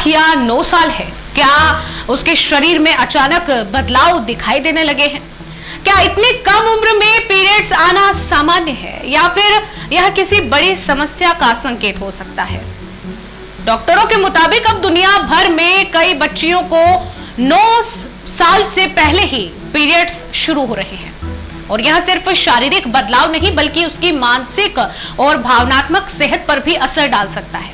या 9 साल है? क्या उसके शरीर में अचानक बदलाव दिखाई देने लगे हैं? क्या इतनी कम उम्र में पीरियड्स आना सामान्य है या फिर यह किसी बड़ी समस्या का संकेत हो सकता है? डॉक्टरों के मुताबिक अब दुनिया भर में कई बच्चियों को 9 साल से पहले ही पीरियड्स शुरू हो रहे हैं और यह सिर्फ शारीरिक बदलाव नहीं बल्कि उसकी मानसिक और भावनात्मक सेहत पर भी असर डाल सकता है।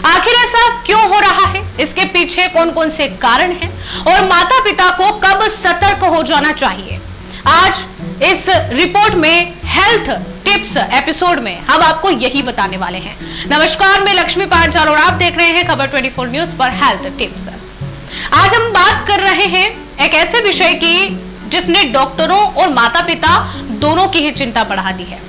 आखिर ऐसा क्यों हो रहा है? इसके पीछे कौन कौन से कारण हैं और माता पिता को कब सतर्क हो जाना चाहिए? आज इस रिपोर्ट में हेल्थ टिप्स एपिसोड में हम आपको यही बताने वाले हैं। नमस्कार, मैं लक्ष्मी पांचाल और आप देख रहे हैं खबर 24 न्यूज पर हेल्थ टिप्स। आज हम बात कर रहे हैं एक ऐसे विषय की जिसने डॉक्टरों और माता पिता दोनों की ही चिंता बढ़ा दी है।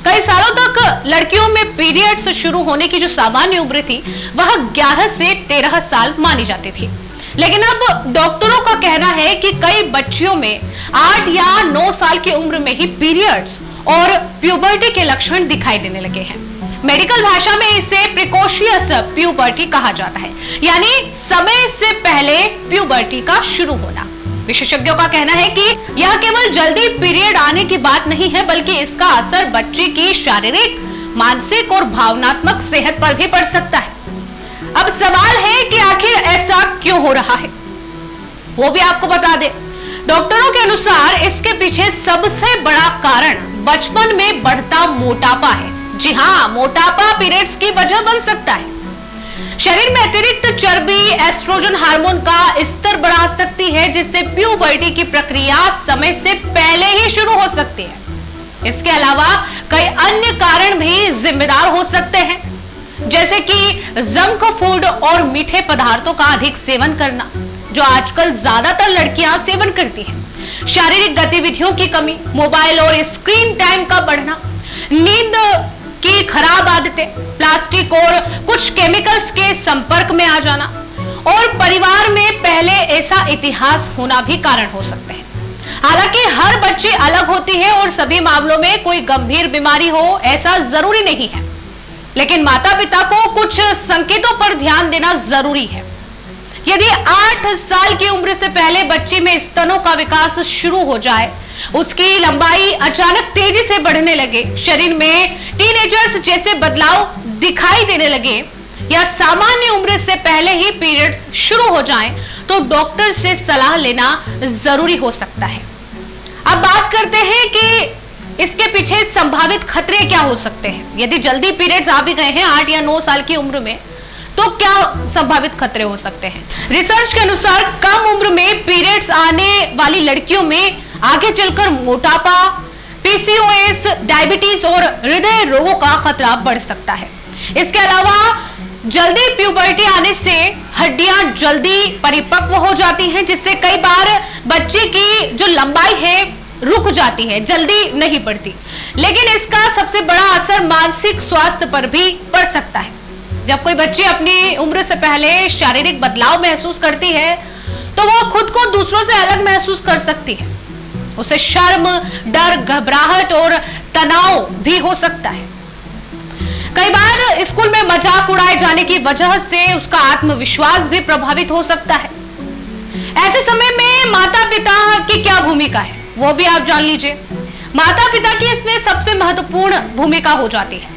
कई सालों तक लड़कियों में पीरियड्स शुरू होने की जो सामान्य उम्र थी वह 11 से 13 साल मानी जाती थी, लेकिन अब डॉक्टरों का कहना है कि कई बच्चियों में 8 या 9 साल की उम्र में ही पीरियड्स और प्यूबर्टी के लक्षण दिखाई देने लगे हैं। मेडिकल भाषा में इसे प्रिकॉशियस प्यूबर्टी कहा जाता है, यानी समय से पहले प्यूबर्टी का शुरू होना। विशेषज्ञों का कहना है कि यह केवल जल्दी पीरियड आने की बात नहीं है बल्कि इसका असर बच्चे की शारीरिक, मानसिक और भावनात्मक सेहत पर भी पड़ सकता है। अब सवाल है कि आखिर ऐसा क्यों हो रहा है, वो भी आपको बता दे। डॉक्टरों के अनुसार इसके पीछे सबसे बड़ा कारण बचपन में बढ़ता मोटापा है। जी हाँ, मोटापा पीरियड्स की वजह बन सकता है। शरीर में अतिरिक्त चर्बी एस्ट्रोजन हार्मोन का स्तर बढ़ा सकती है, जिससे प्यूबर्टी की प्रक्रिया समय से पहले ही शुरू हो सकती है। इसके अलावा कई अन्य कारण भी जिम्मेदार हो सकते हैं, जैसे कि जंक फूड और मीठे पदार्थों का अधिक सेवन करना, जो आजकल ज्यादातर लड़कियां सेवन करती हैं, शारीरिक गतिविधियों की कमी, मोबाइल और स्क्रीन टाइम का बढ़ना, नींद की खराब आदतें, प्लास्टिक और कुछ केमिकल्स के संपर्क में आ जाना और परिवार में पहले ऐसा इतिहास होना भी कारण हो सकते हैं। हालांकि हर बच्ची अलग होती है और सभी मामलों में कोई गंभीर बीमारी हो ऐसा जरूरी नहीं है, लेकिन माता पिता को कुछ संकेतों पर ध्यान देना जरूरी है। यदि 8 साल की उम्र से पहले बच्ची में स्तनों का विकास शुरू हो जाए, उसकी लंबाई अचानक तेजी से बढ़ने लगे, शरीर में टीनेजर्स जैसे बदलाव दिखाई देने लगे या सामान्य उम्र से पहले ही पीरियड्स शुरू हो जाएं, तो डॉक्टर से सलाह लेना जरूरी हो सकता है। अब बात करते हैं कि इसके पीछे संभावित खतरे क्या हो सकते हैं। यदि जल्दी पीरियड्स आ भी गए हैं 8 या 9 साल की उम्र में, तो क्या संभावित खतरे हो सकते हैं? रिसर्च के अनुसार कम उम्र में पीरियड्स आने वाली लड़कियों में आगे चलकर मोटापा, पीसीओएस, डायबिटीज और हृदय रोगों का खतरा बढ़ सकता है। इसके अलावा जल्दी प्यूबर्टी आने से हड्डियां जल्दी परिपक्व हो जाती हैं, जिससे कई बार बच्चे की जो लंबाई है रुक जाती है, जल्दी नहीं बढ़ती। लेकिन इसका सबसे बड़ा असर मानसिक स्वास्थ्य पर भी पड़ सकता है। जब कोई बच्ची अपनी उम्र से पहले शारीरिक बदलाव महसूस करती है तो वो खुद को दूसरों से अलग महसूस कर सकती है। उसे शर्म, डर, घबराहट और तनाव भी हो सकता है। कई बार स्कूल में मजाक उड़ाए जाने की वजह से उसका आत्मविश्वास भी प्रभावित हो सकता है। ऐसे समय में माता पिता की क्या भूमिका है वो भी आप जान लीजिए। माता पिता की इसमें सबसे महत्वपूर्ण भूमिका हो जाती है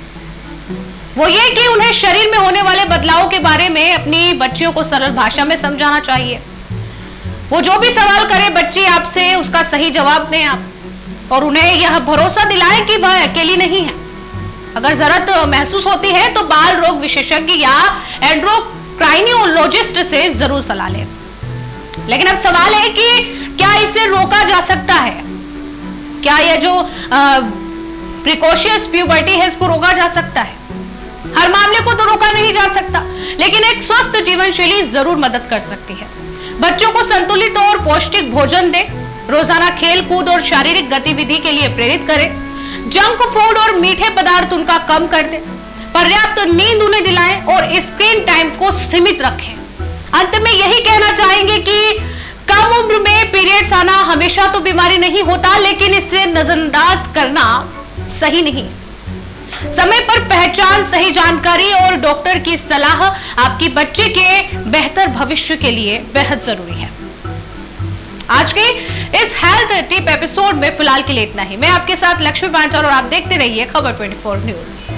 वो ये कि उन्हें शरीर में होने वाले बदलावों के बारे में अपनी बच्चियों को सरल भाषा में समझाना चाहिए। वो जो भी सवाल करे बच्ची आपसे, उसका सही जवाब दें आप, और उन्हें यह भरोसा दिलाएं कि वह अकेली नहीं है। अगर जरूरत महसूस होती है तो बाल रोग विशेषज्ञ या एंडोक्राइनोलॉजिस्ट से जरूर सलाह लें। लेकिन अब सवाल है कि क्या इसे रोका जा सकता है? क्या यह जो प्रिकॉशियस प्यूबर्टी है इसको रोका जा सकता है? हर मामले को तो रोका नहीं जा सकता, लेकिन एक स्वस्थ जीवन शैली जरूर मदद कर सकती है। बच्चों को संतुलित और पौष्टिक भोजन दें, रोजाना खेल कूद और शारीरिक गतिविधि के लिए प्रेरित करें, जंक फूड और मीठे पदार्थ उनका कम कर दें, पर्याप्त नींद उन्हें दिलाएं और स्क्रीन टाइम को सीमित रखें। अंत में यही कहना चाहेंगे कि कम उम्र में पीरियड्स आना हमेशा तो बीमारी नहीं होता, लेकिन इसे नजरअंदाज करना सही नहीं। समय पर पहचान, सही जानकारी और डॉक्टर की सलाह आपकी बच्चे के बेहतर भविष्य के लिए बेहद जरूरी है। आज के इस हेल्थ टिप एपिसोड में फिलहाल के लिए इतना ही। मैं आपके साथ लक्ष्मी पांचाल और आप देखते रहिए खबर 24 न्यूज।